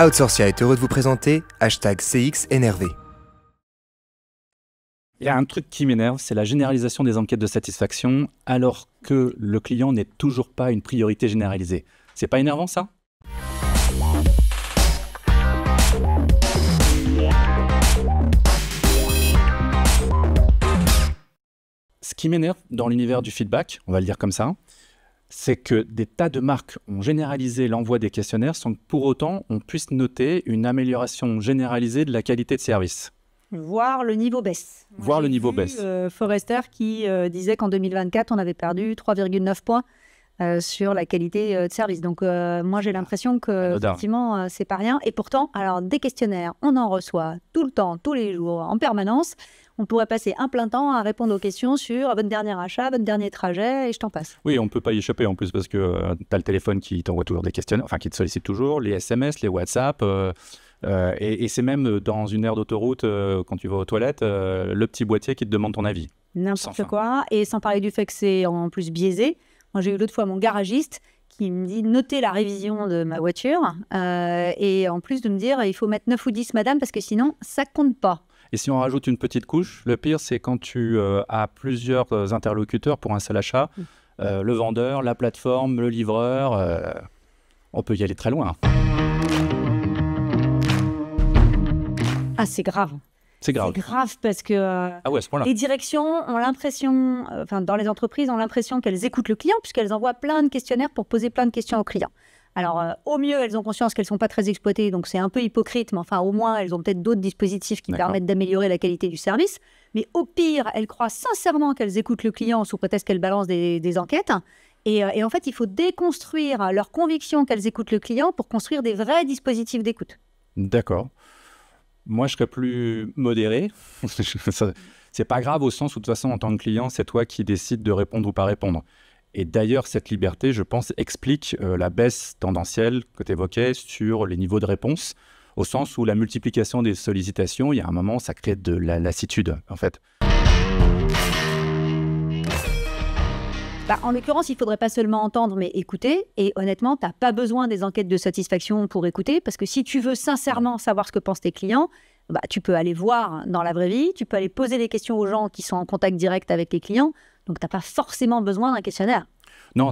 Outsourcia est heureux de vous présenter #CXNRV. Il y a un truc qui m'énerve, c'est la généralisation des enquêtes de satisfaction alors que le client n'est toujours pas une priorité généralisée. C'est pas énervant ça ? Ce qui m'énerve dans l'univers du feedback, on va le dire comme ça, c'est que des tas de marques ont généralisé l'envoi des questionnaires sans que pour autant on puisse noter une amélioration généralisée de la qualité de service. Voir le niveau baisse. Voir le niveau baisse. Forrester qui disait qu'en 2024, on avait perdu 3,9 points sur la qualité de service. Donc, moi, j'ai l'impression que, effectivement, c'est pas rien. Et pourtant, alors, des questionnaires, on en reçoit tout le temps, tous les jours, en permanence. On pourrait passer un plein temps à répondre aux questions sur votre dernier achat, votre dernier trajet, et je t'en passe. Oui, on ne peut pas y échapper en plus parce que tu as le téléphone qui t'envoie toujours des questionnaires, enfin qui te sollicite toujours, les SMS, les WhatsApp, et c'est même dans une aire d'autoroute, quand tu vas aux toilettes, le petit boîtier qui te demande ton avis. N'importe quoi, et sans parler du fait que c'est en plus biaisé. Moi, j'ai eu l'autre fois mon garagiste qui me dit notez la révision de ma voiture, et en plus de me dire il faut mettre 9 ou 10 madame parce que sinon ça compte pas. Et si on rajoute une petite couche, le pire, c'est quand tu as plusieurs interlocuteurs pour un seul achat, le vendeur, la plateforme, le livreur, on peut y aller très loin. Ah, c'est grave. C'est grave. C'est grave parce que ah ouais, à ce point-là. Les directions ont l'impression, dans les entreprises, ont l'impression qu'elles écoutent le client puisqu'elles envoient plein de questionnaires pour poser plein de questions aux clients. Alors, au mieux, elles ont conscience qu'elles ne sont pas très exploitées, donc c'est un peu hypocrite, mais enfin, au moins, elles ont peut-être d'autres dispositifs qui permettent d'améliorer la qualité du service. Mais au pire, elles croient sincèrement qu'elles écoutent le client sous prétexte qu'elles balancent des enquêtes. Et en fait, il faut déconstruire leur conviction qu'elles écoutent le client pour construire des vrais dispositifs d'écoute. D'accord. Moi, je serais plus modéré. C'est pas grave au sens où, de toute façon, en tant que client, c'est toi qui décides de répondre ou pas répondre. Et d'ailleurs, cette liberté, je pense, explique la baisse tendancielle que tu évoquais sur les niveaux de réponse, au sens où la multiplication des sollicitations, il y a un moment, ça crée de la lassitude, en fait. En l'occurrence, il ne faudrait pas seulement entendre, mais écouter. Et honnêtement, tu n'as pas besoin des enquêtes de satisfaction pour écouter, parce que si tu veux sincèrement savoir ce que pensent tes clients, tu peux aller voir dans la vraie vie, tu peux aller poser des questions aux gens qui sont en contact direct avec les clients. Donc, tu n'as pas forcément besoin d'un questionnaire. Non,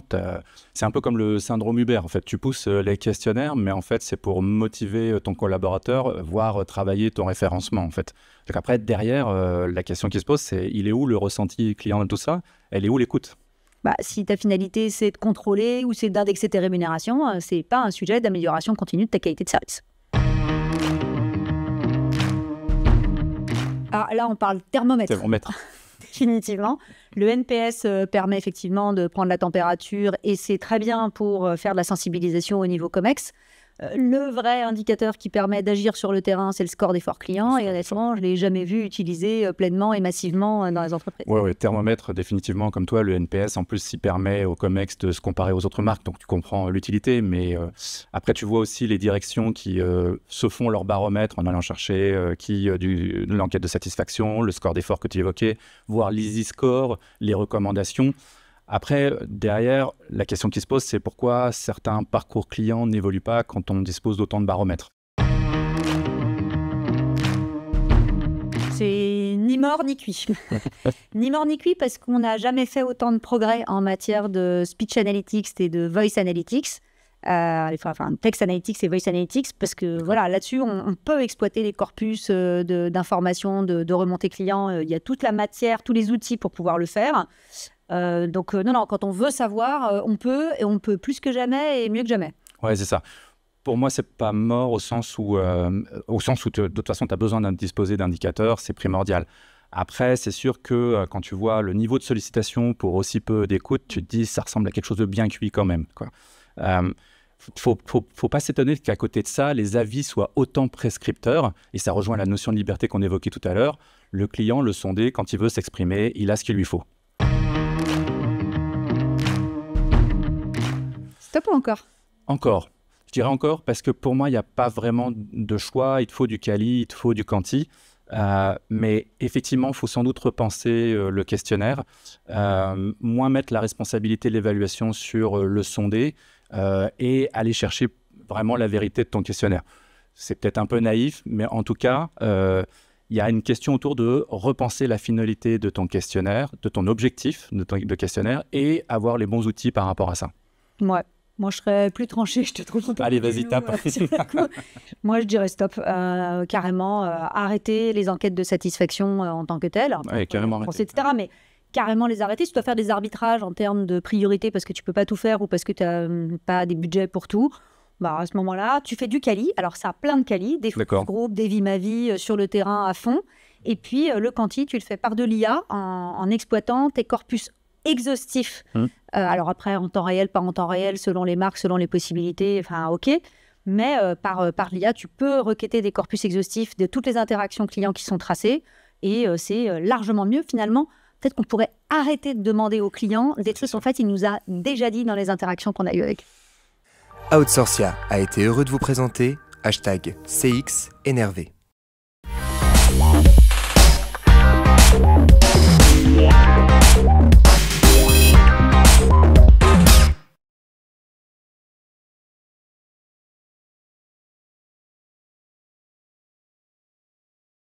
c'est un peu comme le syndrome Uber. En fait, tu pousses les questionnaires, mais en fait, c'est pour motiver ton collaborateur, voire travailler ton référencement, en fait. Donc après, derrière, la question qui se pose, c'est il est où le ressenti client de tout ça ? Elle est où l'écoute ? Si ta finalité, c'est de contrôler ou c'est d'indexer tes rémunérations, ce n'est pas un sujet d'amélioration continue de ta qualité de service. Alors là, on parle thermomètre. Thermomètre. Définitivement. Le NPS permet effectivement de prendre la température et c'est très bien pour faire de la sensibilisation au niveau COMEX. Le vrai indicateur qui permet d'agir sur le terrain, c'est le score d'effort client. Et honnêtement, je ne l'ai jamais vu utilisé pleinement et massivement dans les entreprises. Oui, thermomètre, définitivement, comme toi, le NPS, en plus, il permet au COMEX de se comparer aux autres marques. Donc, tu comprends l'utilité. Mais après, tu vois aussi les directions qui se font leur baromètre en allant chercher de l'enquête de satisfaction, le score d'effort que tu évoquais, voire l'Easy Score, les recommandations. Après, derrière, la question qui se pose, c'est pourquoi certains parcours clients n'évoluent pas quand on dispose d'autant de baromètres. C'est ni mort ni cuit. Ni mort ni cuit parce qu'on n'a jamais fait autant de progrès en matière de speech analytics et de voice analytics. Text analytics et voice analytics, parce que voilà, là-dessus, on peut exploiter les corpus d'informations, de remontées clients. Il y a toute la matière, tous les outils pour pouvoir le faire. Non, quand on veut savoir, on peut, et on peut plus que jamais et mieux que jamais. Ouais, c'est ça. Pour moi, c'est pas mort au sens où de toute façon, tu as besoin de disposer d'indicateurs, c'est primordial. Après, c'est sûr que quand tu vois le niveau de sollicitation pour aussi peu d'écoute, tu te dis ça ressemble à quelque chose de bien cuit quand même, quoi. Faut pas s'étonner qu'à côté de ça, les avis soient autant prescripteurs, et ça rejoint la notion de liberté qu'on évoquait tout à l'heure. Le client, le sondé, quand il veut s'exprimer, il a ce qu'il lui faut. Stop ou encore ? Encore. Je dirais encore parce que pour moi, il n'y a pas vraiment de choix. Il te faut du quali, il te faut du quanti. Mais effectivement, il faut sans doute repenser le questionnaire, moins mettre la responsabilité de l'évaluation sur le sondé et aller chercher vraiment la vérité de ton questionnaire. c'est peut-être un peu naïf, mais en tout cas, il y a une question autour de repenser la finalité de ton questionnaire, de ton objectif de questionnaire, et avoir les bons outils par rapport à ça. Ouais. Moi, je serais plus tranchée, je te trouve. Allez, vas-y, tape. Moi, je dirais stop. Carrément, arrêter les enquêtes de satisfaction en tant que telles. Ouais, carrément arrêter. Etc. Mais carrément les arrêter. Si tu dois faire des arbitrages en termes de priorité parce que tu peux pas tout faire ou parce que tu n'as pas des budgets pour tout, bah, à ce moment-là, tu fais du quali. Alors, ça a plein de quali, des focus group, des vies ma vie sur le terrain à fond. Et puis, le quanti, tu le fais par de l'IA en exploitant tes corpus exhaustifs. Alors après, en temps réel, pas en temps réel, selon les marques, selon les possibilités, enfin, ok. Mais par l'IA, tu peux requêter des corpus exhaustifs de toutes les interactions clients qui sont tracées. Et c'est largement mieux, finalement. Peut-être qu'on pourrait arrêter de demander aux clients des trucs, en fait, il nous a déjà dit dans les interactions qu'on a eues avec. Outsourcia a été heureux de vous présenter #CX Énervé.